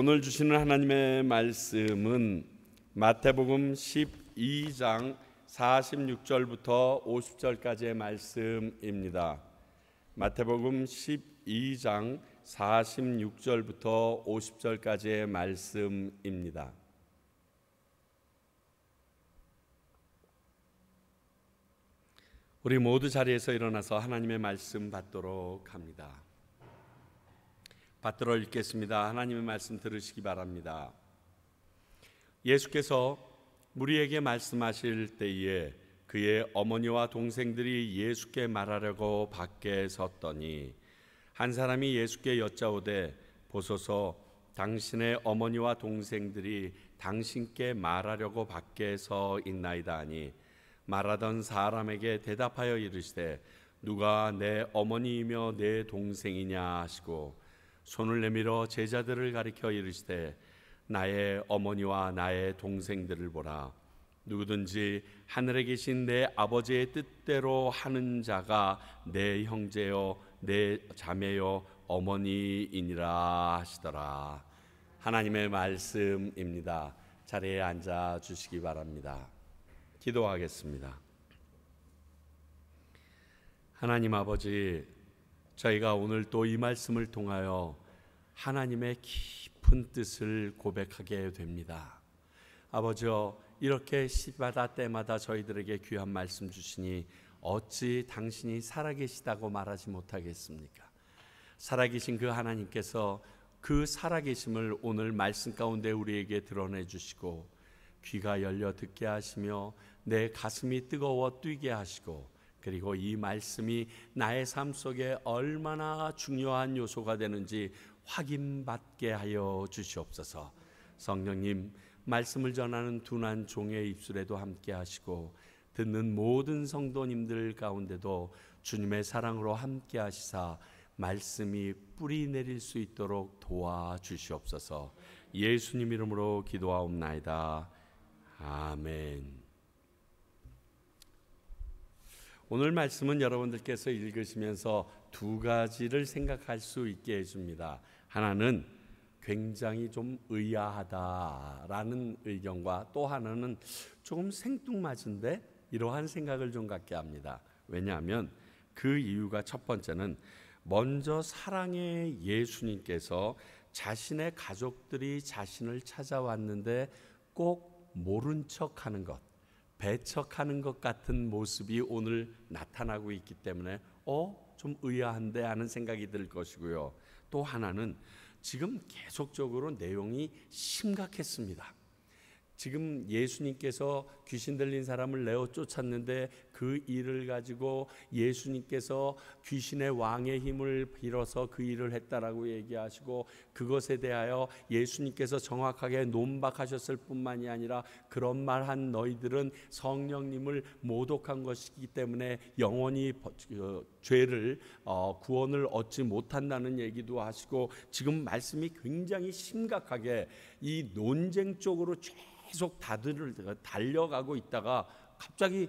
오늘 주시는 하나님의 말씀은 마태복음 12장 46절부터 50절까지의 말씀입니다. 마태복음 12장 46절부터 50절까지의 말씀입니다. 우리 모두 자리에서 일어나서 하나님의 말씀 받도록 합니다. 받들어 읽겠습니다. 하나님의 말씀 들으시기 바랍니다. 예수께서 무리에게 말씀하실 때에 그의 어머니와 동생들이 예수께 말하려고 밖에 섰더니 한 사람이 예수께 여짜오되 보소서 당신의 어머니와 동생들이 당신께 말하려고 밖에 서 있나이다 하니 말하던 사람에게 대답하여 이르시되 누가 내 어머니이며 내 동생이냐 하시고 손을 내밀어 제자들을 가리켜 이르시되 나의 어머니와 나의 동생들을 보라. 누구든지 하늘에 계신 내 아버지의 뜻대로 하는 자가 내 형제요 내 자매요 어머니이니라 하시더라. 하나님의 말씀입니다. 자리에 앉아 주시기 바랍니다. 기도하겠습니다. 하나님 아버지, 저희가 오늘 또 이 말씀을 통하여 하나님의 깊은 뜻을 고백하게 됩니다. 아버지여, 이렇게 시마다 때마다 저희들에게 귀한 말씀 주시니 어찌 당신이 살아계시다고 말하지 못하겠습니까? 살아계신 그 하나님께서 그 살아계심을 오늘 말씀 가운데 우리에게 드러내 주시고 귀가 열려 듣게 하시며 내 가슴이 뜨거워 뛰게 하시고 그리고 이 말씀이 나의 삶 속에 얼마나 중요한 요소가 되는지 확인받게 하여 주시옵소서. 성령님, 말씀을 전하는 둔한 종의 입술에도 함께 하시고 듣는 모든 성도님들 가운데도 주님의 사랑으로 함께 하시사 말씀이 뿌리 내릴 수 있도록 도와주시옵소서. 예수님 이름으로 기도하옵나이다. 아멘. 오늘 말씀은 여러분들께서 읽으시면서 두 가지를 생각할 수 있게 해줍니다. 하나는 굉장히 좀 의아하다라는 의견과 또 하나는 조금 생뚱맞은데 이러한 생각을 좀 갖게 합니다. 왜냐하면 그 이유가 첫 번째는 먼저 사랑의 예수님께서 자신의 가족들이 자신을 찾아왔는데 꼭 모른 척하는 것, 배척하는 것 같은 모습이 오늘 나타나고 있기 때문에 좀 의아한데 하는 생각이 들 것이고요. 또 하나는 지금 계속적으로 내용이 심각했습니다. 지금 예수님께서 귀신 들린 사람을 내어 쫓았는데 그 일을 가지고 예수님께서 귀신의 왕의 힘을 빌어서 그 일을 했다라고 얘기하시고 그것에 대하여 예수님께서 정확하게 논박하셨을 뿐만이 아니라 그런 말한 너희들은 성령님을 모독한 것이기 때문에 영원히 죄를 구원을 얻지 못한다는 얘기도 하시고 지금 말씀이 굉장히 심각하게 이 논쟁 쪽으로 계속 달려가고 있다가 갑자기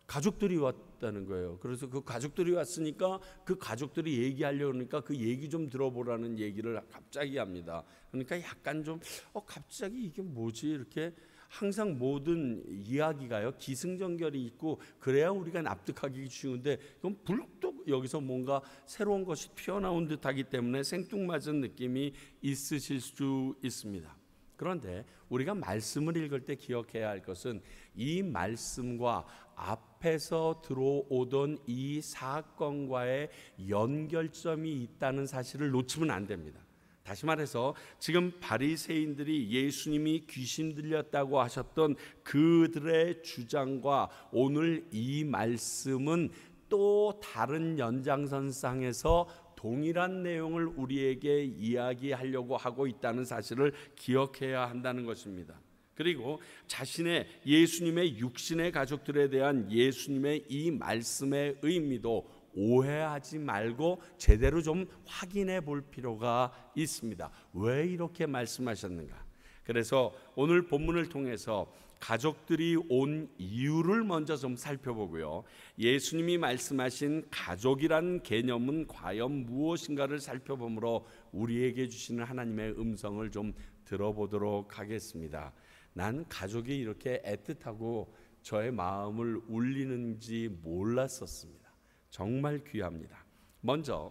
가족들이 왔다는 거예요. 그래서 그 가족들이 왔으니까 그 가족들이 얘기하려고 하니까 그 얘기 좀 들어보라는 얘기를 갑자기 합니다. 그러니까 약간 좀 갑자기 이게 뭐지 이렇게 항상 모든 이야기가요 기승전결이 있고 그래야 우리가 납득하기 쉬운데 그럼 불뚝 여기서 뭔가 새로운 것이 튀어나온 듯하기 때문에 생뚱맞은 느낌이 있으실 수 있습니다. 그런데 우리가 말씀을 읽을 때 기억해야 할 것은 이 말씀과 앞에서 들어오던 이 사건과의 연결점이 있다는 사실을 놓치면 안 됩니다. 다시 말해서 지금 바리새인들이 예수님이 귀신 들렸다고 하셨던 그들의 주장과 오늘 이 말씀은 또 다른 연장선상에서 동일한 내용을 우리에게 이야기하려고 하고 있다는 사실을 기억해야 한다는 것입니다. 그리고 자신의 예수님의 육신의 가족들에 대한 예수님의 이 말씀의 의미도 오해하지 말고 제대로 좀 확인해 볼 필요가 있습니다. 왜 이렇게 말씀하셨는가? 그래서 오늘 본문을 통해서 가족들이 온 이유를 먼저 좀 살펴보고요. 예수님이 말씀하신 가족이란 개념은 과연 무엇인가를 살펴보므로 우리에게 주시는 하나님의 음성을 좀 들어보도록 하겠습니다. 난 가족이 이렇게 애틋하고 저의 마음을 울리는지 몰랐었습니다. 정말 귀합니다. 먼저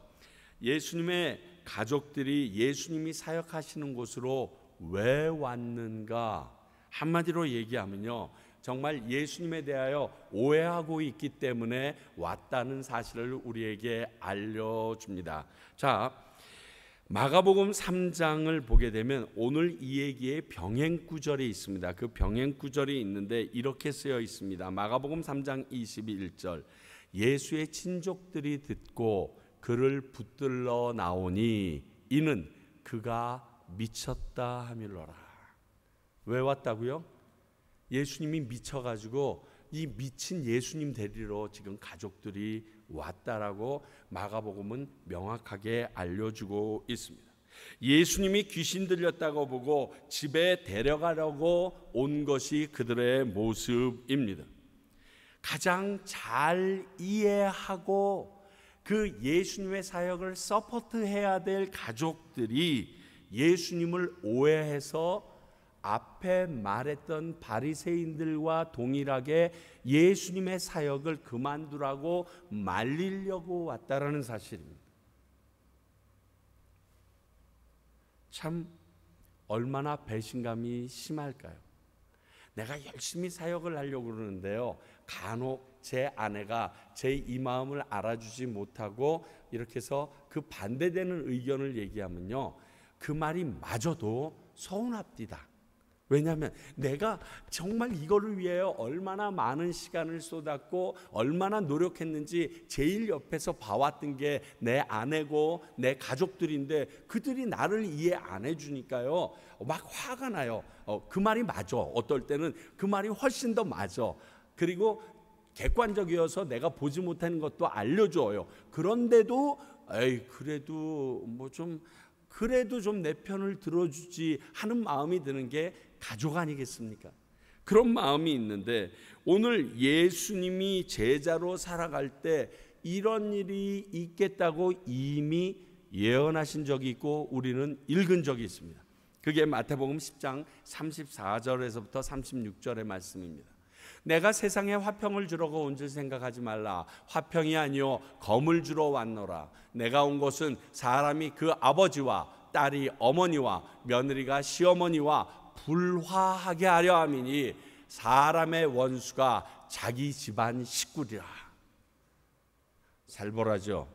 예수님의 가족들이 예수님이 사역하시는 곳으로 왜 왔는가? 한마디로 얘기하면요, 정말 예수님에 대하여 오해하고 있기 때문에 왔다는 사실을 우리에게 알려줍니다. 자, 마가복음 3장을 보게 되면 오늘 이 얘기의 병행 구절이 있습니다. 그 병행 구절이 있는데 이렇게 쓰여 있습니다. 마가복음 3장 21절, 예수의 친족들이 듣고 그를 붙들러 나오니 이는 그가 미쳤다 하밀러라. 왜 왔다고요? 예수님이 미쳐가지고 이 미친 예수님 데리러 지금 가족들이 왔다라고 마가복음은 명확하게 알려주고 있습니다. 예수님이 귀신 들렸다고 보고 집에 데려가려고 온 것이 그들의 모습입니다. 가장 잘 이해하고 그 예수님의 사역을 서포트해야 될 가족들이 예수님을 오해해서 앞에 말했던 바리새인들과 동일하게 예수님의 사역을 그만두라고 말리려고 왔다라는 사실입니다. 참 얼마나 배신감이 심할까요? 내가 열심히 사역을 하려고 그러는데요, 간혹 제 아내가 제 이 마음을 알아주지 못하고 이렇게 해서 그 반대되는 의견을 얘기하면요, 그 말이 마저도 서운합니다. 왜냐하면 내가 정말 이거를 위해서 얼마나 많은 시간을 쏟았고 얼마나 노력했는지 제일 옆에서 봐왔던 게 내 아내고 내 가족들인데 그들이 나를 이해 안 해주니까요, 막 화가 나요. 그 말이 맞아. 어떨 때는 그 말이 훨씬 더 맞아. 그리고 객관적이어서 내가 보지 못하는 것도 알려줘요. 그런데도 그래도 좀 내 편을 들어주지 하는 마음이 드는 게 가족 아니겠습니까? 그런 마음이 있는데 오늘 예수님이 제자로 살아갈 때 이런 일이 있겠다고 이미 예언하신 적이 있고 우리는 읽은 적이 있습니다. 그게 마태복음 10장 34절에서부터 36절의 말씀입니다. 내가 세상에 화평을 주려고 온 줄 생각하지 말라. 화평이 아니요 검을 주러 왔노라. 내가 온 것은 사람이 그 아버지와 딸이 어머니와 며느리가 시어머니와 불화하게 하려 함이니 사람의 원수가 자기 집안 식구리라. 살벌하죠.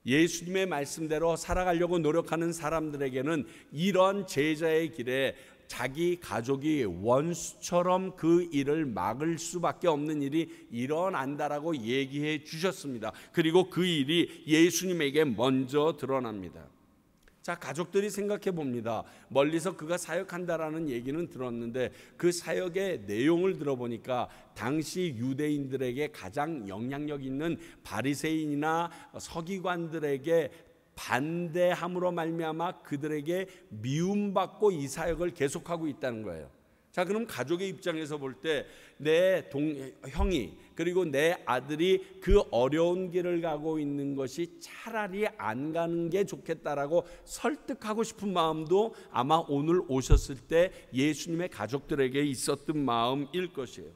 예수님의 말씀대로 살아가려고 노력하는 사람들에게는 이런 제자의 길에 자기 가족이 원수처럼 그 일을 막을 수밖에 없는 일이 일어난다라고 얘기해 주셨습니다. 그리고 그 일이 예수님에게 먼저 드러납니다. 자, 가족들이 생각해 봅니다. 멀리서 그가 사역한다라는 얘기는 들었는데 그 사역의 내용을 들어보니까 당시 유대인들에게 가장 영향력 있는 바리새인이나 서기관들에게 반대함으로 말미암아 그들에게 미움받고 이 사역을 계속하고 있다는 거예요. 자, 그럼 가족의 입장에서 볼 때 내 형이 그리고 내 아들이 그 어려운 길을 가고 있는 것이 차라리 안 가는 게 좋겠다라고 설득하고 싶은 마음도 아마 오늘 오셨을 때 예수님의 가족들에게 있었던 마음일 것이에요.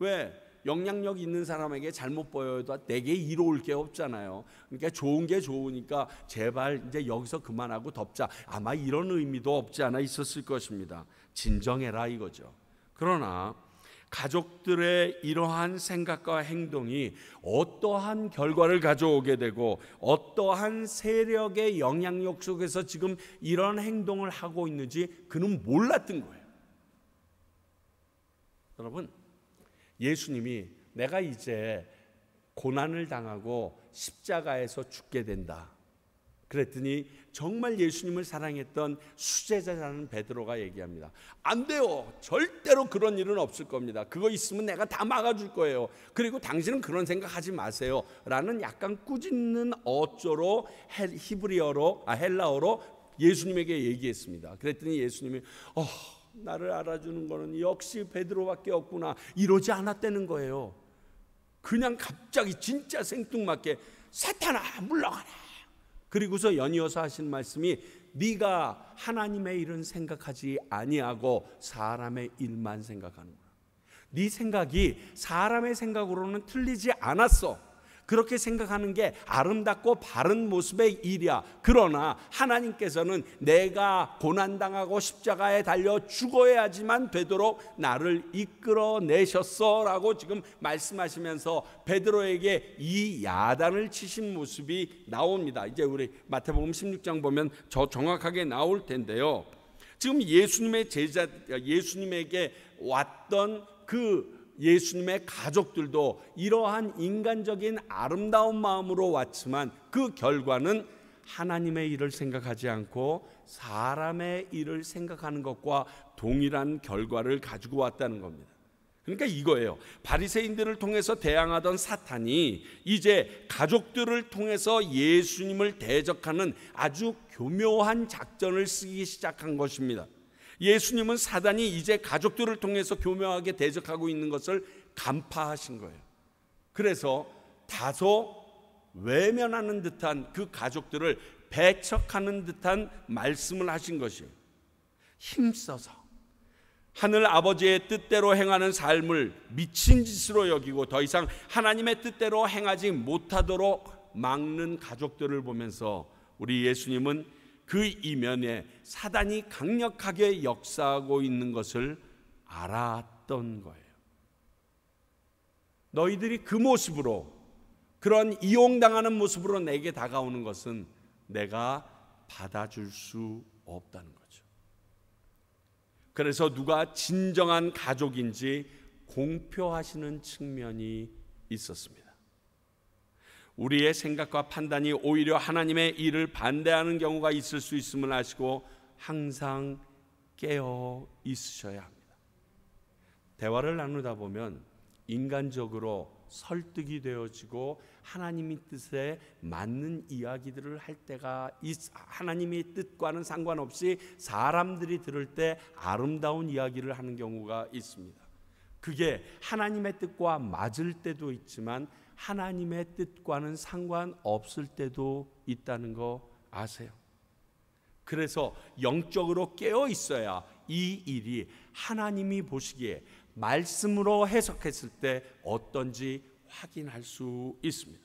왜? 영향력 있는 사람에게 잘못 보여도 내게 이로울 게 없잖아요. 그러니까 좋은 게 좋으니까 제발 이제 여기서 그만하고 덮자. 아마 이런 의미도 없지 않아 있었을 것입니다. 진정해라 이거죠. 그러나 가족들의 이러한 생각과 행동이 어떠한 결과를 가져오게 되고 어떠한 세력의 영향력 속에서 지금 이런 행동을 하고 있는지 그는 몰랐던 거예요. 여러분, 예수님이 내가 이제 고난을 당하고 십자가에서 죽게 된다 그랬더니 정말 예수님을 사랑했던 수제자라는 베드로가 얘기합니다. 안 돼요. 절대로 그런 일은 없을 겁니다. 그거 있으면 내가 다 막아줄 거예요. 그리고 당신은 그런 생각하지 마세요 라는 약간 꾸짖는 어조로 헬라어로 예수님에게 얘기했습니다. 그랬더니 예수님이 나를 알아주는 거는 역시 베드로밖에 없구나, 이러지 않았다는 거예요. 그냥 갑자기 진짜 생뚱맞게 사탄아 물러가라. 그리고서 연이어서 하신 말씀이 네가 하나님의 일은 생각하지 아니하고 사람의 일만 생각하는구나. 네 생각이 사람의 생각으로는 틀리지 않았어. 그렇게 생각하는 게 아름답고 바른 모습의 일이야. 그러나 하나님께서는 내가 고난당하고 십자가에 달려 죽어야지만 되도록 나를 이끌어내셨어 라고 지금 말씀하시면서 베드로에게 이 야단을 치신 모습이 나옵니다. 이제 우리 마태복음 16장 보면 저 정확하게 나올 텐데요. 지금 예수님에게 왔던 그 예수님의 가족들도 이러한 인간적인 아름다운 마음으로 왔지만 그 결과는 하나님의 일을 생각하지 않고 사람의 일을 생각하는 것과 동일한 결과를 가지고 왔다는 겁니다. 그러니까 이거예요. 바리새인들을 통해서 대항하던 사탄이 이제 가족들을 통해서 예수님을 대적하는 아주 교묘한 작전을 쓰기 시작한 것입니다. 예수님은 사단이 이제 가족들을 통해서 교묘하게 대적하고 있는 것을 간파하신 거예요. 그래서 다소 외면하는 듯한 그 가족들을 배척하는 듯한 말씀을 하신 것이에요. 힘써서 하늘 아버지의 뜻대로 행하는 삶을 미친 짓으로 여기고 더 이상 하나님의 뜻대로 행하지 못하도록 막는 가족들을 보면서 우리 예수님은 그 이면에 사단이 강력하게 역사하고 있는 것을 알았던 거예요. 너희들이 그 모습으로, 그런 이용당하는 모습으로 내게 다가오는 것은 내가 받아줄 수 없다는 거죠. 그래서 누가 진정한 가족인지 공표하시는 측면이 있었습니다. 우리의 생각과 판단이 오히려 하나님의 일을 반대하는 경우가 있을 수 있음을 아시고 항상 깨어 있으셔야 합니다. 대화를 나누다 보면 인간적으로 설득이 되어지고 하나님의 뜻에 맞는 이야기들을 할 때가 하나님의 뜻과는 상관없이 사람들이 들을 때 아름다운 이야기를 하는 경우가 있습니다. 그게 하나님의 뜻과 맞을 때도 있지만 하나님의 뜻과는 상관없을 때도 있다는 거 아세요? 그래서 영적으로 깨어 있어야 이 일이 하나님이 보시기에 말씀으로 해석했을 때 어떤지 확인할 수 있습니다.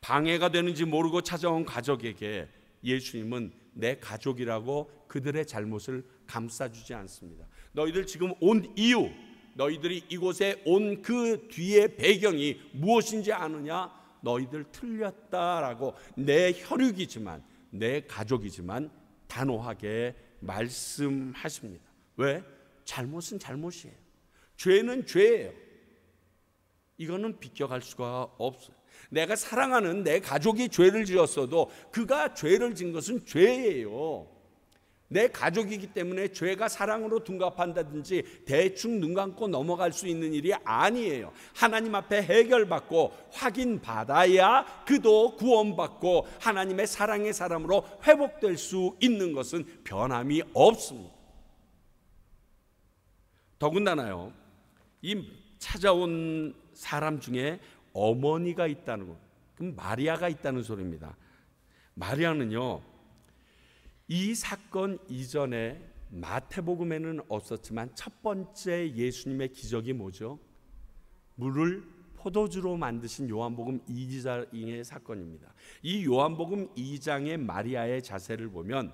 방해가 되는지 모르고 찾아온 가족에게 예수님은 내 가족이라고 그들의 잘못을 감싸주지 않습니다. 너희들 지금 온 이유, 너희들이 이곳에 온 그 뒤의 배경이 무엇인지 아느냐? 너희들 틀렸다라고 내 혈육이지만 내 가족이지만 단호하게 말씀하십니다. 왜? 잘못은 잘못이에요. 죄는 죄예요. 이거는 비껴갈 수가 없어요. 내가 사랑하는 내 가족이 죄를 지었어도 그가 죄를 진 것은 죄예요. 내 가족이기 때문에 죄가 사랑으로 둔갑한다든지 대충 눈 감고 넘어갈 수 있는 일이 아니에요. 하나님 앞에 해결받고 확인받아야 그도 구원받고 하나님의 사랑의 사람으로 회복될 수 있는 것은 변함이 없습니다. 더군다나요, 이 찾아온 사람 중에 어머니가 있다는 것, 그럼 마리아가 있다는 소리입니다. 마리아는요, 이 사건 이전에 마태복음에는 없었지만 첫 번째 예수님의 기적이 뭐죠? 물을 포도주로 만드신 요한복음 2장의 사건입니다. 이 요한복음 2장의 마리아의 자세를 보면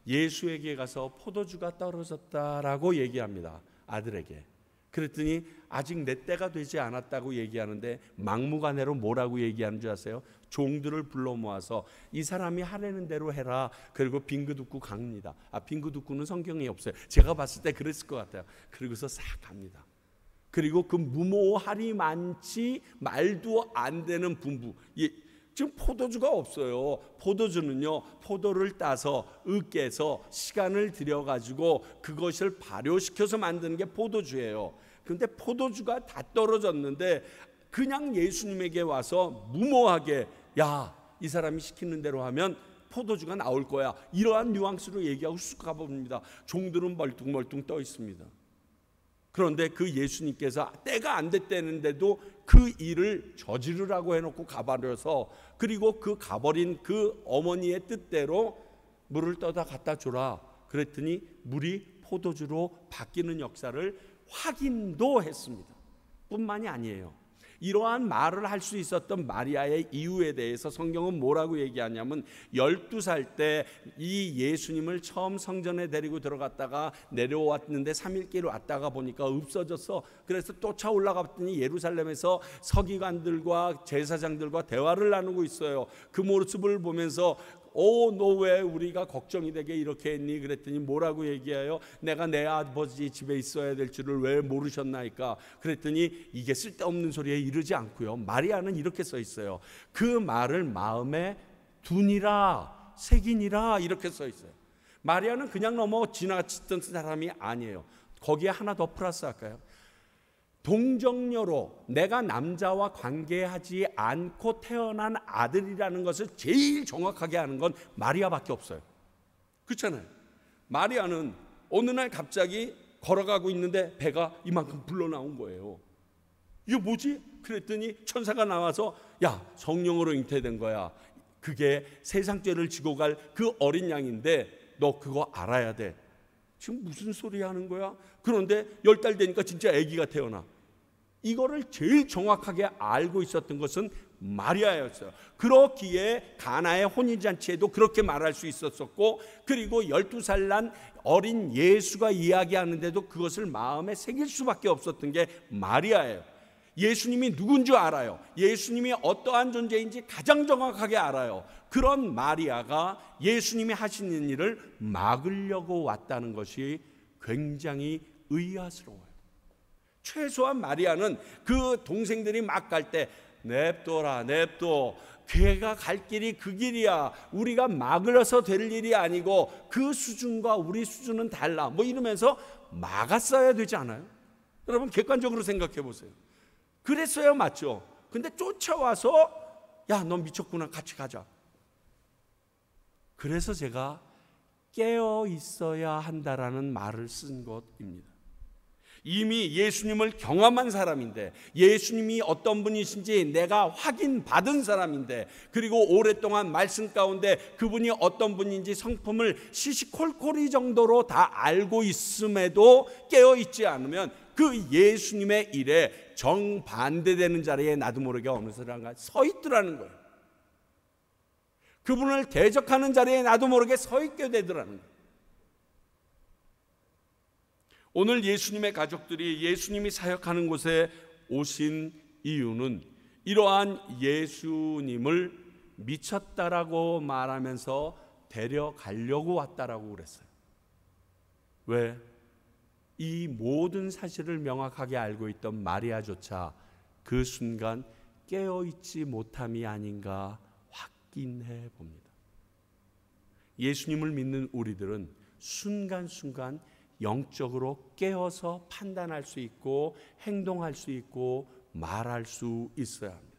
예수에게 가서 포도주가 떨어졌다라고 얘기합니다. 아들에게. 그랬더니 아직 내 때가 되지 않았다고 얘기하는데 막무가내로 뭐라고 얘기하는 줄 아세요? 종들을 불러 모아서 이 사람이 하라는 대로 해라. 그리고 빙그두꾸 갑니다. 빙그두꾸는 성경에 없어요. 제가 봤을 때 그랬을 것 같아요. 그리고서 싹 갑니다. 그리고 그 무모하리 많지 말도 안 되는 분부. 지금 포도주가 없어요. 포도주는요, 포도를 따서 으깨서 시간을 들여가지고 그것을 발효시켜서 만드는 게 포도주예요. 그런데 포도주가 다 떨어졌는데 그냥 예수님에게 와서 무모하게 야, 이 사람이 시키는 대로 하면 포도주가 나올 거야. 이러한 뉘앙스로 얘기하고 쑥 가봅니다. 종들은 멀뚱멀뚱 떠 있습니다. 그런데 그 예수님께서 때가 안 됐다는데도 그 일을 저지르라고 해놓고 가버려서, 그리고 그 가버린 그 어머니의 뜻대로 물을 떠다 갖다 줘라 그랬더니 물이 포도주로 바뀌는 역사를 확인도 했습니다. 뿐만이 아니에요. 이러한 말을 할 수 있었던 마리아의 이유에 대해서 성경은 뭐라고 얘기하냐면 12살 때 이 예수님을 처음 성전에 데리고 들어갔다가 내려왔는데 3일길 왔다가 보니까 없어졌어. 그래서 또 차 올라갔더니 예루살렘에서 서기관들과 제사장들과 대화를 나누고 있어요. 그 모습을 보면서 너 왜 우리가 걱정이 되게 이렇게 했니? 그랬더니 뭐라고 얘기해요? 내가 내 아버지 집에 있어야 될 줄을 왜 모르셨나이까? 그랬더니 이게 쓸데없는 소리에 이르지 않고요, 마리아는 이렇게 써 있어요. 그 말을 마음에 두니라 새기니라 이렇게 써 있어요. 마리아는 그냥 넘어 지나치던 사람이 아니에요. 거기에 하나 더 플러스 할까요? 동정녀로 내가 남자와 관계하지 않고 태어난 아들이라는 것을 제일 정확하게 아는 건 마리아밖에 없어요. 그렇잖아요. 마리아는 어느 날 갑자기 걸어가고 있는데 배가 이만큼 불러나온 거예요. 이게 뭐지? 그랬더니 천사가 나와서 야, 성령으로 잉태된 거야. 그게 세상 죄를 지고 갈 그 어린 양인데 너 그거 알아야 돼. 지금 무슨 소리 하는 거야? 그런데 10달 되니까 진짜 아기가 태어나. 이거를 제일 정확하게 알고 있었던 것은 마리아였어요. 그렇기에 가나의 혼인잔치에도 그렇게 말할 수 있었었고, 그리고 12살 난 어린 예수가 이야기하는데도 그것을 마음에 새길 수밖에 없었던 게 마리아예요. 예수님이 누군 줄 알아요. 예수님이 어떠한 존재인지 가장 정확하게 알아요. 그런 마리아가 예수님이 하시는 일을 막으려고 왔다는 것이 굉장히 의아스러워요. 최소한 마리아는 그 동생들이 막 갈 때 냅둬라 냅둬, 걔가 갈 길이 그 길이야, 우리가 막으려서 될 일이 아니고 그 수준과 우리 수준은 달라, 뭐 이러면서 막았어야 되지 않아요? 여러분 객관적으로 생각해 보세요. 그랬어야 맞죠. 근데 쫓아와서 야, 너 미쳤구나, 같이 가자. 그래서 제가 깨어 있어야 한다라는 말을 쓴 것입니다. 이미 예수님을 경험한 사람인데, 예수님이 어떤 분이신지 내가 확인받은 사람인데, 그리고 오랫동안 말씀 가운데 그분이 어떤 분인지 성품을 시시콜콜이 정도로 다 알고 있음에도 깨어있지 않으면 그 예수님의 일에 정반대되는 자리에 나도 모르게 어느 사람가 서 있더라는 거예요. 그분을 대적하는 자리에 나도 모르게 서 있게 되더라는 거예요. 오늘 예수님의 가족들이 예수님이 사역하는 곳에 오신 이유는 이러한 예수님을 미쳤다라고 말하면서 데려가려고 왔다라고 그랬어요. 왜? 이 모든 사실을 명확하게 알고 있던 마리아조차 그 순간 깨어있지 못함이 아닌가 확인해 봅니다. 예수님을 믿는 우리들은 순간순간 영적으로 깨어서 판단할 수 있고 행동할 수 있고 말할 수 있어야 합니다.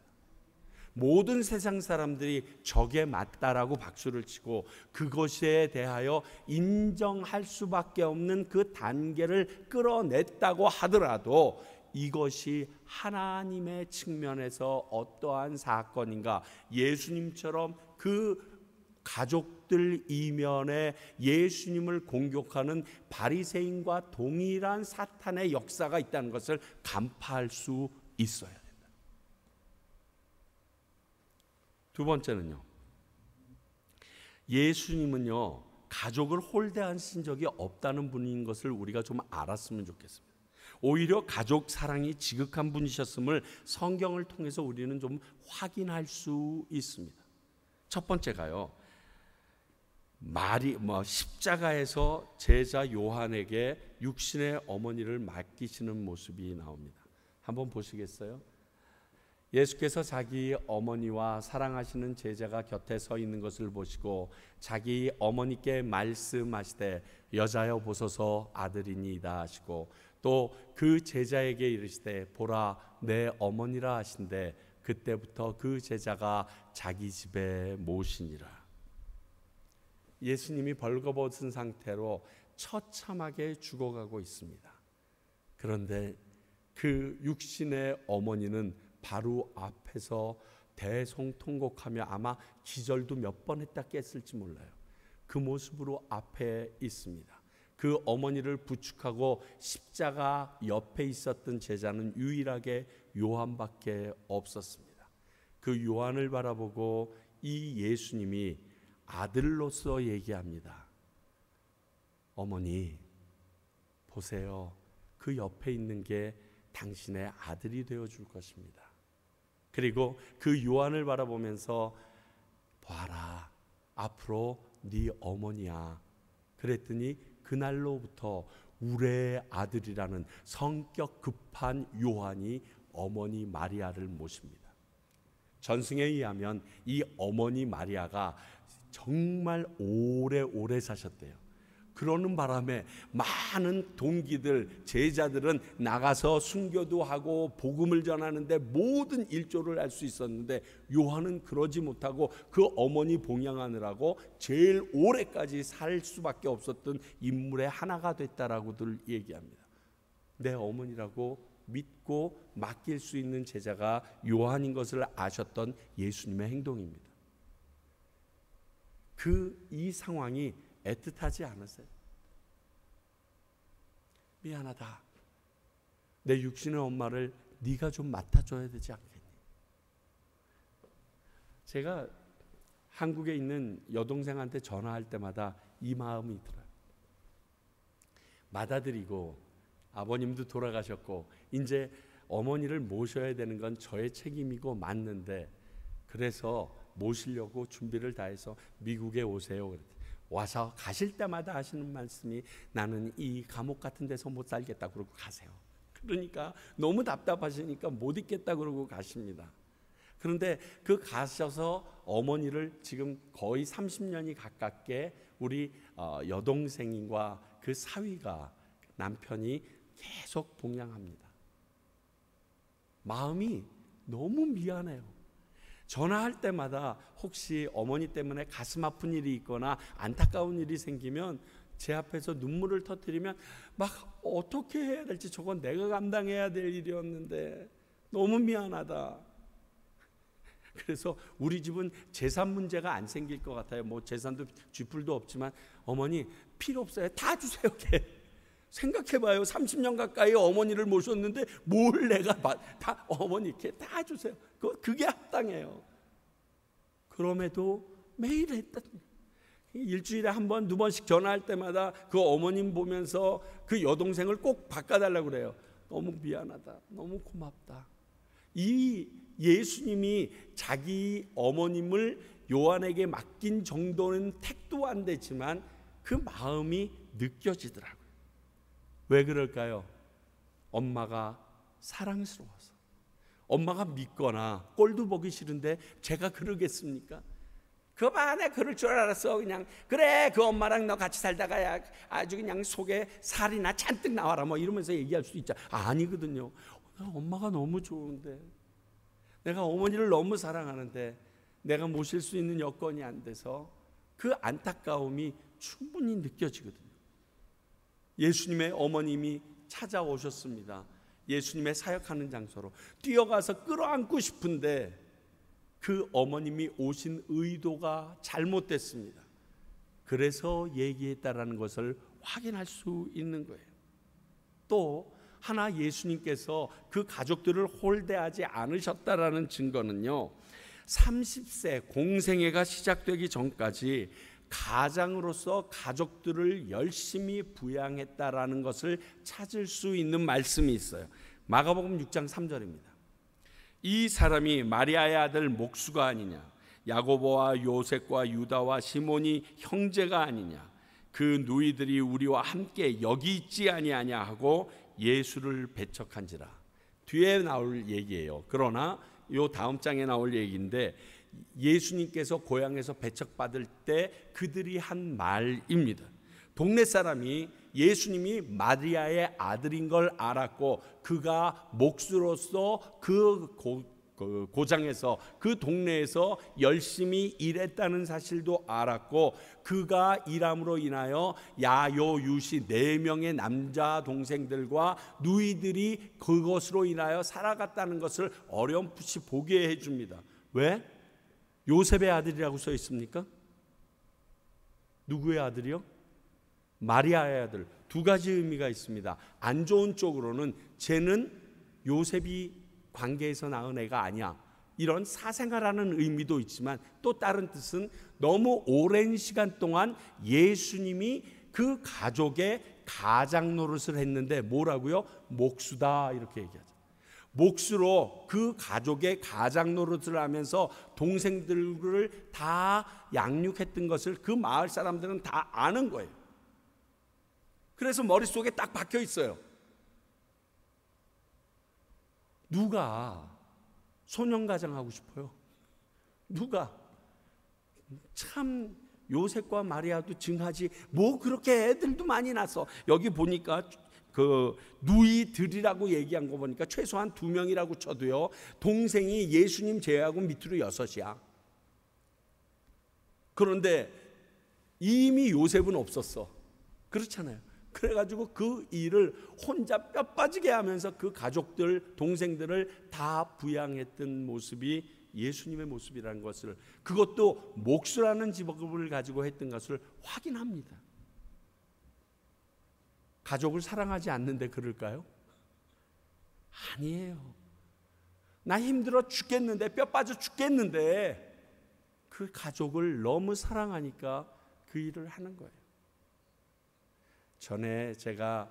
모든 세상 사람들이 저게 맞다라고 박수를 치고 그것에 대하여 인정할 수밖에 없는 그 단계를 끌어냈다고 하더라도 이것이 하나님의 측면에서 어떠한 사건인가, 예수님처럼 그 가족들 이면에 예수님을 공격하는 바리새인과 동일한 사탄의 역사가 있다는 것을 간파할 수 있어야 된다. 두 번째는요, 예수님은요 가족을 홀대하신 적이 없다는 분인 것을 우리가 좀 알았으면 좋겠습니다. 오히려 가족 사랑이 지극한 분이셨음을 성경을 통해서 우리는 좀 확인할 수 있습니다. 첫 번째가요, 십자가에서 제자 요한에게 육신의 어머니를 맡기시는 모습이 나옵니다. 한번 보시겠어요? 예수께서 자기 어머니와 사랑하시는 제자가 곁에 서 있는 것을 보시고 자기 어머니께 말씀하시되 여자여 보소서 아들이니이다 하시고 또 그 제자에게 이르시되 보라 내 어머니라 하신대 그때부터 그 제자가 자기 집에 모시니라. 예수님이 벌거벗은 상태로 처참하게 죽어가고 있습니다. 그런데 그 육신의 어머니는 바로 앞에서 대성통곡하며 아마 기절도 몇 번 했다 깼을지 몰라요. 그 모습으로 앞에 있습니다. 그 어머니를 부축하고 십자가 옆에 있었던 제자는 유일하게 요한밖에 없었습니다. 그 요한을 바라보고 이 예수님이 아들로서 얘기합니다. 어머니, 보세요. 그 옆에 있는 게 당신의 아들이 되어줄 것입니다. 그리고 그 요한을 바라보면서 봐라, 앞으로 네 어머니야. 그랬더니 그날로부터 우레의 아들이라는 성격 급한 요한이 어머니 마리아를 모십니다. 전승에 의하면 이 어머니 마리아가 정말 오래오래 사셨대요. 그러는 바람에 많은 동기들, 제자들은 나가서 순교도 하고 복음을 전하는데 모든 일조를 할 수 있었는데 요한은 그러지 못하고 그 어머니 봉양하느라고 제일 오래까지 살 수밖에 없었던 인물의 하나가 됐다라고들 얘기합니다. 내 어머니라고 믿고 맡길 수 있는 제자가 요한인 것을 아셨던 예수님의 행동입니다. 이 상황이 애틋하지 않으세요? 미안하다. 내 육신의 엄마를 네가 좀 맡아줘야 되지 않겠니? 제가 한국에 있는 여동생한테 전화할 때마다 이 마음이 들어요. 맏아들이고 아버님도 돌아가셨고 이제 어머니를 모셔야 되는 건 저의 책임이고 맞는데, 그래서 모시려고 준비를 다 해서 미국에 오세요. 그랬더니 와서 가실 때마다 하시는 말씀이 나는 이 감옥 같은 데서 못 살겠다 그러고 가세요. 그러니까 너무 답답하시니까 못 있겠다 그러고 가십니다. 그런데 그 가셔서 어머니를 지금 거의 30년이 가깝게 우리 여동생과 그 사위가, 남편이 계속 봉양합니다. 마음이 너무 미안해요. 전화할 때마다 혹시 어머니 때문에 가슴 아픈 일이 있거나 안타까운 일이 생기면 제 앞에서 눈물을 터뜨리면 막 어떻게 해야 될지, 저건 내가 감당해야 될 일이었는데 너무 미안하다. 그래서 우리 집은 재산 문제가 안 생길 것 같아요. 뭐 재산도 쥐뿔도 없지만 어머니 필요 없어요. 다 주세요. 생각해봐요. 30년 가까이 어머니를 모셨는데 뭘 내가 다 어머니께 다 주세요. 그게 합당해요. 그럼에도 매일 했던, 일주일에 한 번, 두 번씩 전화할 때마다 그 어머님 보면서 그 여동생을 꼭 바꿔달라고 그래요. 너무 미안하다. 너무 고맙다. 이 예수님이 자기 어머님을 요한에게 맡긴 정도는 택도 안 되지만 그 마음이 느껴지더라고요. 왜 그럴까요? 엄마가 사랑스러워서. 엄마가 믿거나 꼴도 보기 싫은데 제가 그러겠습니까? 그만해, 그럴 줄 알았어. 그냥 그래, 그 엄마랑 너 같이 살다가 아주 그냥 속에 살이나 잔뜩 나와라 뭐 이러면서 얘기할 수도 있죠. 아니거든요. 엄마가 너무 좋은데, 내가 어머니를 너무 사랑하는데 내가 모실 수 있는 여건이 안 돼서 그 안타까움이 충분히 느껴지거든요. 예수님의 어머님이 찾아오셨습니다. 예수님의 사역하는 장소로 뛰어가서 끌어안고 싶은데 그 어머님이 오신 의도가 잘못됐습니다. 그래서 얘기했다라는 것을 확인할 수 있는 거예요. 또 하나, 예수님께서 그 가족들을 홀대하지 않으셨다라는 증거는요, 30세 공생애가 시작되기 전까지 가장으로서 가족들을 열심히 부양했다라는 것을 찾을 수 있는 말씀이 있어요. 마가복음 6장 3절입니다. 이 사람이 마리아의 아들 목수가 아니냐, 야고보와 요셉과 유다와 시몬이 형제가 아니냐, 그 누이들이 우리와 함께 여기 있지 아니하냐 하고 예수를 배척한지라. 뒤에 나올 얘기예요. 그러나 요 다음 장에 나올 얘기인데, 예수님께서 고향에서 배척받을 때 그들이 한 말입니다. 동네 사람이 예수님이 마리아의 아들인 걸 알았고 그가 목수로서 그 그 고장에서 그 동네에서 열심히 일했다는 사실도 알았고, 그가 일함으로 인하여 야요 유시 4명의 남자 동생들과 누이들이 그것으로 인하여 살아갔다는 것을 어렴풋이 보게 해줍니다. 왜? 요셉의 아들이라고 써 있습니까? 누구의 아들이요? 마리아의 아들. 2가지 의미가 있습니다. 안 좋은 쪽으로는 쟤는 요셉이 관계에서 낳은 애가 아니야, 이런 사생아라는 의미도 있지만, 또 다른 뜻은 너무 오랜 시간 동안 예수님이 그 가족의 가장 노릇을 했는데 뭐라고요? 목수다, 이렇게 얘기하죠. 목수로 그 가족의 가장 노릇을 하면서 동생들을 다 양육했던 것을 그 마을 사람들은 다 아는 거예요. 그래서 머릿속에 딱 박혀 있어요. 누가 소년가장 하고 싶어요? 누가? 참 요셉과 마리아도 증하지 뭐 그렇게 애들도 많이 낳았어. 여기 보니까 그 누이들이라고 얘기한 거 보니까 최소한 2명이라고 쳐도요, 동생이 예수님 제외하고 밑으로 6이야. 그런데 이미 요셉은 없었어. 그렇잖아요. 그래가지고 그 일을 혼자 뼈 빠지게 하면서 그 가족들, 동생들을 다 부양했던 모습이 예수님의 모습이라는 것을, 그것도 목수라는 직업을 가지고 했던 것을 확인합니다. 가족을 사랑하지 않는데 그럴까요? 아니에요. 나 힘들어 죽겠는데, 뼈 빠져 죽겠는데 그 가족을 너무 사랑하니까 그 일을 하는 거예요. 전에 제가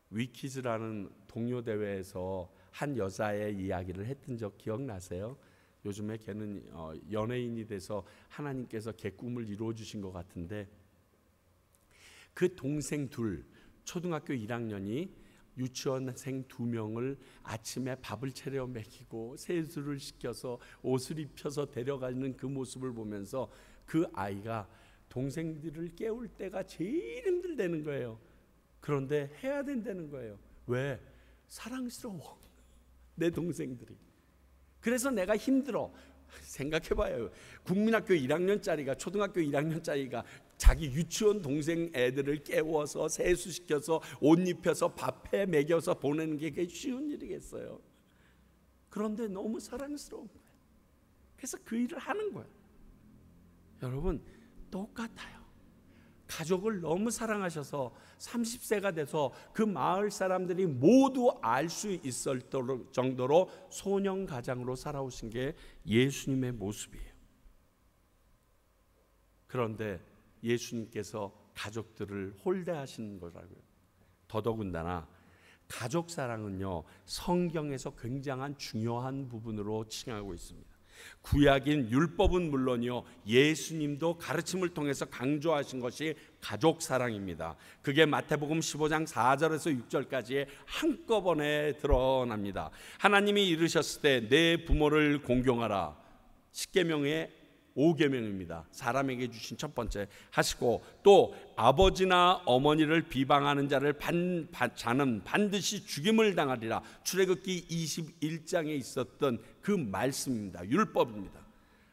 위키즈라는 동료 대회에서 한 여자의 이야기를 했던 적 기억나세요? 요즘에 걔는 연예인이 돼서 하나님께서 걔 꿈을 이루어 주신 것 같은데, 그 동생 둘, 초등학교 1학년이 유치원생 2명을 아침에 밥을 차려 먹이고 세수를 시켜서 옷을 입혀서 데려가는 그 모습을 보면서 그 아이가 동생들을 깨울 때가 제일 힘들다는 거예요. 그런데 해야 된다는 거예요. 왜? 사랑스러워, 내 동생들이. 그래서 내가 힘들어. 생각해봐요. 국민학교 1학년짜리가, 초등학교 1학년짜리가 자기 유치원 동생 애들을 깨워서 세수시켜서 옷 입혀서 밥해 먹여서 보내는 게 그게 쉬운 일이겠어요? 그런데 너무 사랑스러운 거예요. 그래서 그 일을 하는 거예요. 여러분, 똑같아요. 가족을 너무 사랑하셔서 30세가 돼서 그 마을 사람들이 모두 알 수 있을 정도로 소년 가장으로 살아오신 게 예수님의 모습이에요. 그런데 예수님께서 가족들을 홀대하시는 거라고요. 더더군다나 가족 사랑은요, 성경에서 굉장한 중요한 부분으로 칭하고 있습니다. 구약인 율법은 물론이요, 예수님도 가르침을 통해서 강조하신 것이 가족 사랑입니다. 그게 마태복음 15장 4절에서 6절까지에 한꺼번에 드러납니다. 하나님이 이르셨을 때 내 부모를 공경하라. 10계명의 5계명입니다. 사람에게 주신 첫 번째 하시고, 또 아버지나 어머니를 비방하는 자는 반드시 죽임을 당하리라. 출애굽기 21장에 있었던 그 말씀입니다. 율법입니다.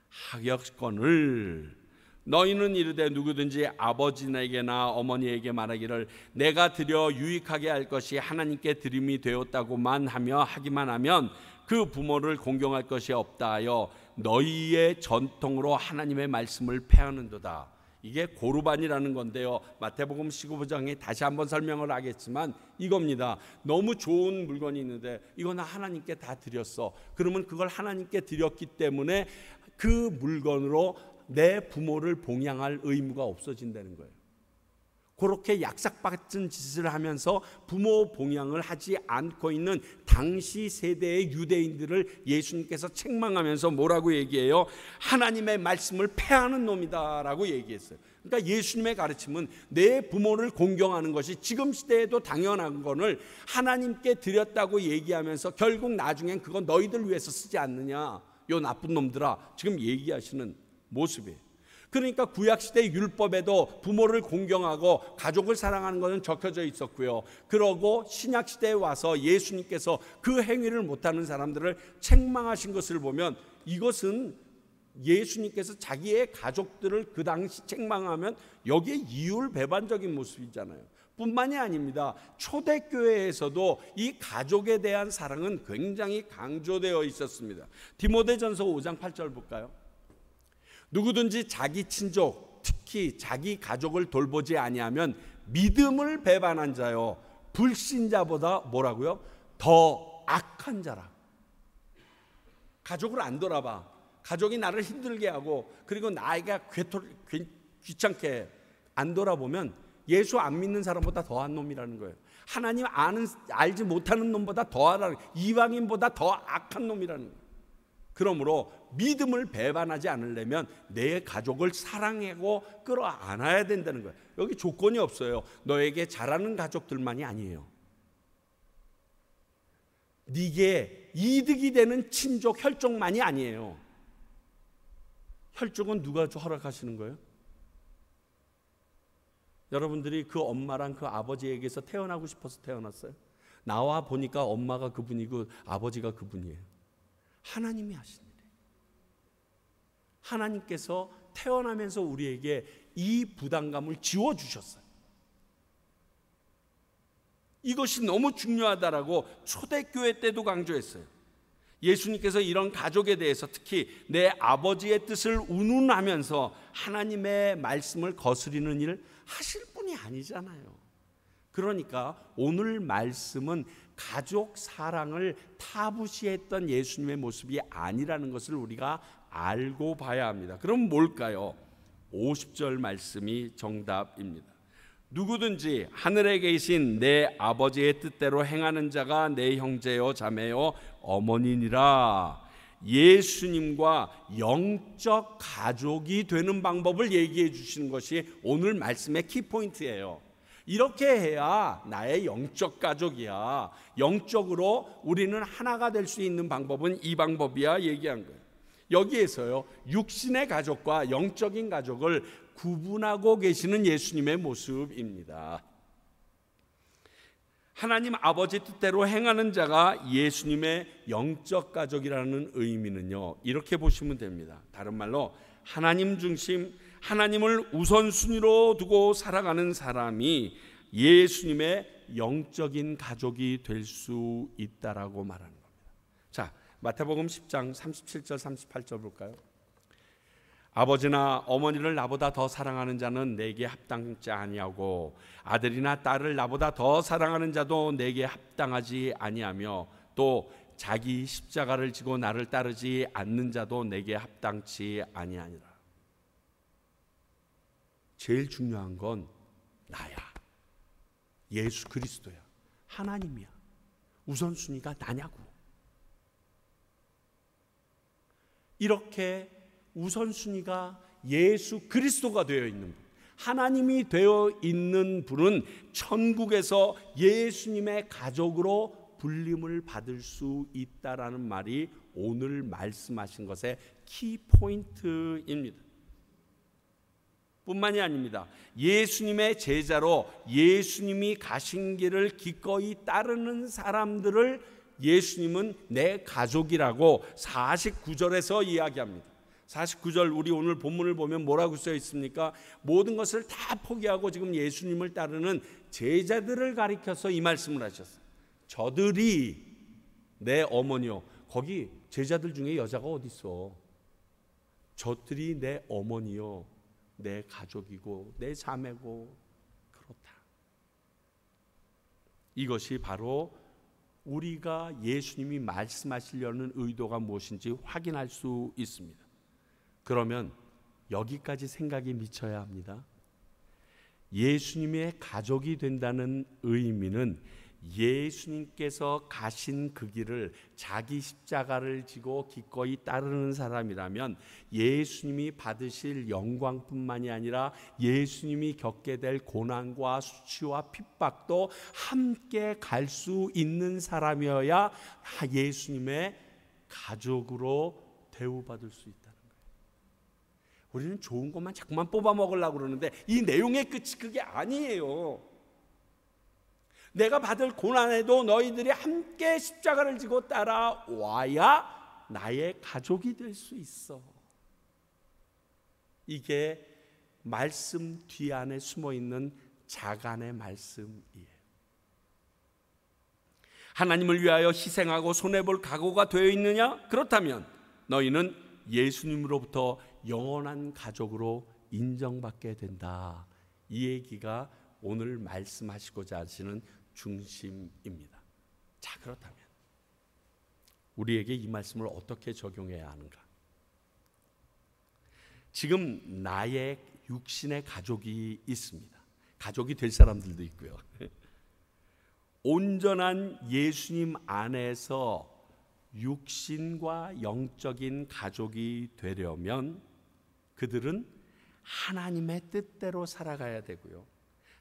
하역건을 너희는 이르되 누구든지 아버지에게나 어머니에게 말하기를 내가 드려 유익하게 할 것이 하나님께 드림이 되었다고만 하기만 하면 그 부모를 공경할 것이 없다 하여 너희의 전통으로 하나님의 말씀을 폐하는도다. 이게 고르반이라는 건데요, 마태복음 15장에 다시 한번 설명을 하겠지만 이겁니다. 너무 좋은 물건이 있는데 이거 나 하나님께 다 드렸어. 그러면 그걸 하나님께 드렸기 때문에 그 물건으로 내 부모를 봉양할 의무가 없어진다는 거예요. 그렇게 약삭받은 짓을 하면서 부모 봉양을 하지 않고 있는 당시 세대의 유대인들을 예수님께서 책망하면서 뭐라고 얘기해요? 하나님의 말씀을 폐하는 놈이다라고 얘기했어요. 그러니까 예수님의 가르침은 내 부모를 공경하는 것이 지금 시대에도 당연한 것을 하나님께 드렸다고 얘기하면서 결국 나중엔 그건 너희들 위해서 쓰지 않느냐, 요 나쁜 놈들아, 지금 얘기하시는 모습이에요. 그러니까 구약시대 율법에도 부모를 공경하고 가족을 사랑하는 것은 적혀져 있었고요. 그러고 신약시대에 와서 예수님께서 그 행위를 못하는 사람들을 책망하신 것을 보면 이것은 예수님께서 자기의 가족들을 그 당시 책망하면 여기에 이율배반적인 모습이잖아요. 뿐만이 아닙니다. 초대교회에서도 이 가족에 대한 사랑은 굉장히 강조되어 있었습니다. 디모데전서 5장 8절 볼까요? 누구든지 자기 친족, 특히 자기 가족을 돌보지 아니하면 믿음을 배반한 자요 불신자보다 뭐라고요? 더 악한 자라. 가족을 안 돌아봐. 가족이 나를 힘들게 하고 그리고 나에게 귀찮게 안 돌아보면 예수 안 믿는 사람보다 더한 놈이라는 거예요. 하나님 알지 못하는 놈보다 더하다는, 이방인보다 더 악한 놈이라는 거예요. 그러므로 믿음을 배반하지 않으려면 내 가족을 사랑하고 끌어안아야 된다는 거예요. 여기 조건이 없어요. 너에게 잘하는 가족들만이 아니에요. 네게 이득이 되는 친족, 혈족만이 아니에요. 혈족은 누가 허락하시는 거예요? 여러분들이 그 엄마랑 그 아버지에게서 태어나고 싶어서 태어났어요? 나와 보니까 엄마가 그분이고 아버지가 그분이에요. 하나님이 하신 일이에요. 하나님께서 태어나면서 우리에게 이 부담감을 지워주셨어요. 이것이 너무 중요하다라고 초대교회 때도 강조했어요. 예수님께서 이런 가족에 대해서 특히 내 아버지의 뜻을 운운하면서 하나님의 말씀을 거스리는 일을 하실 분이 아니잖아요. 그러니까 오늘 말씀은 가족 사랑을 타부시했던 예수님의 모습이 아니라는 것을 우리가 알고 봐야 합니다. 그럼 뭘까요? 50절 말씀이 정답입니다. 누구든지 하늘에 계신 내 아버지의 뜻대로 행하는 자가 내 형제요 자매요 어머니니라. 예수님과 영적 가족이 되는 방법을 얘기해 주시는 것이 오늘 말씀의 키포인트예요. 이렇게 해야 나의 영적 가족이야. 영적으로 우리는 하나가 될 수 있는 방법은 이 방법이야 얘기한 거예요. 여기에서요, 육신의 가족과 영적인 가족을 구분하고 계시는 예수님의 모습입니다. 하나님 아버지 뜻대로 행하는 자가 예수님의 영적 가족이라는 의미는요, 이렇게 보시면 됩니다. 다른 말로 하나님 중심, 하나님을 우선순위로 두고 살아가는 사람이 예수님의 영적인 가족이 될 수 있다라고 말하는 겁니다. 자, 마태복음 10장 37절 38절 볼까요? 아버지나 어머니를 나보다 더 사랑하는 자는 내게 합당치 아니하고 아들이나 딸을 나보다 더 사랑하는 자도 내게 합당하지 아니하며 또 자기 십자가를 지고 나를 따르지 않는 자도 내게 합당치 아니하니라. 제일 중요한 건 나야. 예수 그리스도야. 하나님이야. 우선순위가 나냐고. 이렇게 우선순위가 예수 그리스도가 되어 있는 분, 하나님이 되어 있는 분은 천국에서 예수님의 가족으로 불림을 받을 수 있다라는 말이 오늘 말씀하신 것의 키포인트입니다. 뿐만이 아닙니다. 예수님의 제자로 예수님이 가신 길을 기꺼이 따르는 사람들을 예수님은 내 가족이라고 49절에서 이야기합니다. 49절 우리 오늘 본문을 보면 뭐라고 써 있습니까? 모든 것을 다 포기하고 지금 예수님을 따르는 제자들을 가리켜서 이 말씀을 하셨어요. 저들이 내 어머니요. 거기 제자들 중에 여자가 어디 있어? 저들이 내 어머니요, 내 가족이고 내 자매고 그렇다. 이것이 바로 우리가 예수님이 말씀하시려는 의도가 무엇인지 확인할 수 있습니다. 그러면 여기까지 생각이 미쳐야 합니다. 예수님의 가족이 된다는 의미는 예수님께서 가신 그 길을 자기 십자가를 지고 기꺼이 따르는 사람이라면 예수님이 받으실 영광뿐만이 아니라 예수님이 겪게 될 고난과 수치와 핍박도 함께 갈 수 있는 사람이어야 예수님의 가족으로 대우받을 수 있다는 거예요. 우리는 좋은 것만 자꾸만 뽑아 먹으려고 그러는데 이 내용의 끝이 그게 아니에요. 내가 받을 고난에도 너희들이 함께 십자가를 지고 따라와야 나의 가족이 될 수 있어. 이게 말씀 뒤 안에 숨어있는 자간의 말씀이에요. 하나님을 위하여 희생하고 손해볼 각오가 되어 있느냐? 그렇다면 너희는 예수님으로부터 영원한 가족으로 인정받게 된다. 이 얘기가 오늘 말씀하시고자 하시는 중심입니다. 자, 그렇다면 우리에게 이 말씀을 어떻게 적용해야 하는가? 지금 나의 육신의 가족이 있습니다. 가족이 될 사람들도 있고요. 온전한 예수님 안에서 육신과 영적인 가족이 되려면 그들은 하나님의 뜻대로 살아가야 되고요.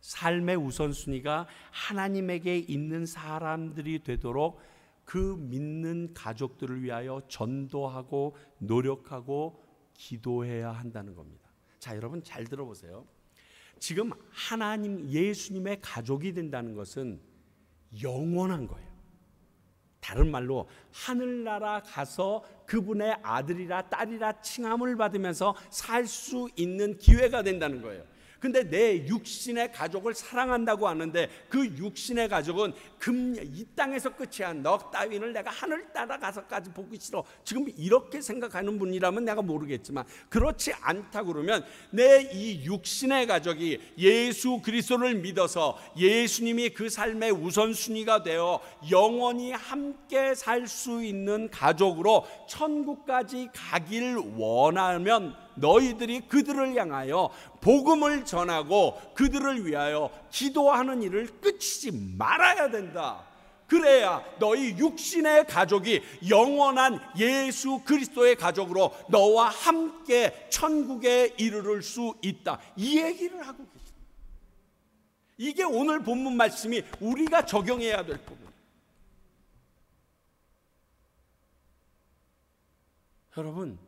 삶의 우선순위가 하나님에게 있는 사람들이 되도록 그 믿는 가족들을 위하여 전도하고 노력하고 기도해야 한다는 겁니다. 자, 여러분 잘 들어보세요. 지금 하나님 예수님의 가족이 된다는 것은 영원한 거예요. 다른 말로 하늘나라 가서 그분의 아들이라 딸이라 칭함을 받으면서 살 수 있는 기회가 된다는 거예요. 근데 내 육신의 가족을 사랑한다고 하는데 그 육신의 가족은 이 땅에서 끝이야. 너 따위를 내가 하늘 따라가서까지 보기 싫어. 지금 이렇게 생각하는 분이라면 내가 모르겠지만 그렇지 않다 그러면 내 이 육신의 가족이 예수 그리스도를 믿어서 예수님이 그 삶의 우선순위가 되어 영원히 함께 살 수 있는 가족으로 천국까지 가길 원하면 너희들이 그들을 향하여 복음을 전하고 그들을 위하여 기도하는 일을 끝이지 말아야 된다. 그래야 너희 육신의 가족이 영원한 예수 그리스도의 가족으로 너와 함께 천국에 이르를 수 있다. 이 얘기를 하고 계십니다. 이게 오늘 본문 말씀이 우리가 적용해야 될 부분. 여러분,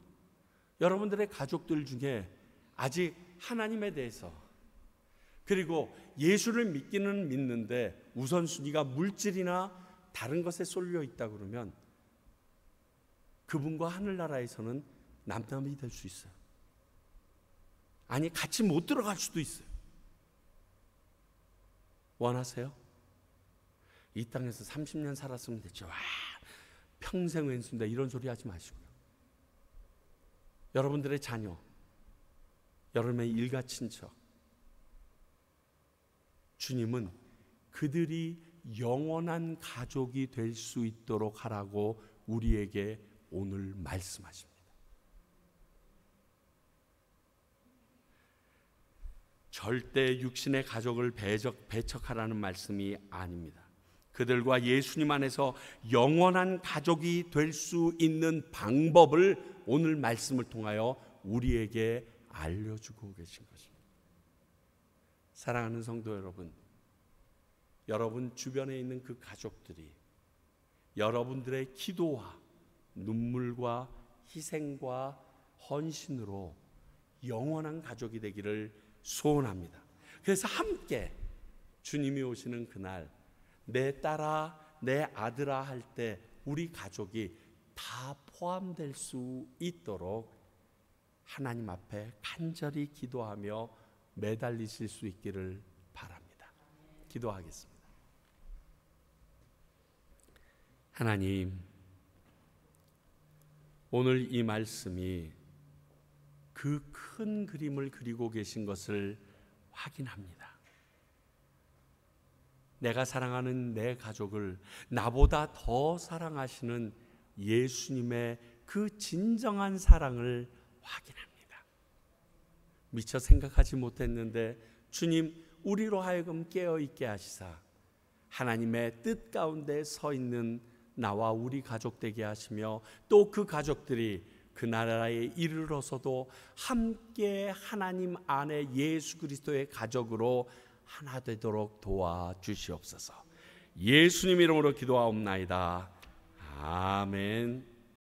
여러분들의 가족들 중에 아직 하나님에 대해서 그리고 예수를 믿기는 믿는데 우선순위가 물질이나 다른 것에 쏠려 있다 그러면 그분과 하늘나라에서는 남남이 될 수 있어요. 아니, 같이 못 들어갈 수도 있어요. 원하세요? 이 땅에서 30년 살았으면 됐죠. 와, 평생 왼수인데 이런 소리 하지 마시고요. 여러분들의 자녀, 여러분의 일가 친척, 주님은 그들이 영원한 가족이 될 수 있도록 하라고 우리에게 오늘 말씀하십니다. 절대 육신의 가족을 배척하라는 말씀이 아닙니다. 그들과 예수님 안에서 영원한 가족이 될 수 있는 방법을 오늘 말씀을 통하여 우리에게 알려주고 계신 것입니다. 사랑하는 성도 여러분, 여러분 주변에 있는 그 가족들이 여러분들의 기도와 눈물과 희생과 헌신으로 영원한 가족이 되기를 소원합니다. 그래서 함께 주님이 오시는 그날 내 딸아 내 아들아 할 때 우리 가족이 다 포함될 수 있도록 하나님 앞에 간절히 기도하며 매달리실 수 있기를 바랍니다. 기도하겠습니다. 하나님, 오늘 이 말씀이 그 큰 그림을 그리고 계신 것을 확인합니다. 내가 사랑하는 내 가족을 나보다 더 사랑하시는 예수님의 그 진정한 사랑을 확인합니다. 미처 생각하지 못했는데 주님 우리로 하여금 깨어있게 하시사 하나님의 뜻 가운데 서 있는 나와 우리 가족 되게 하시며 또 그 가족들이 그 나라에 이르러서도 함께 하나님 안에 예수 그리스도의 가족으로 하나 되도록 도와주시옵소서. 예수님 이름으로 기도하옵나이다. 아멘.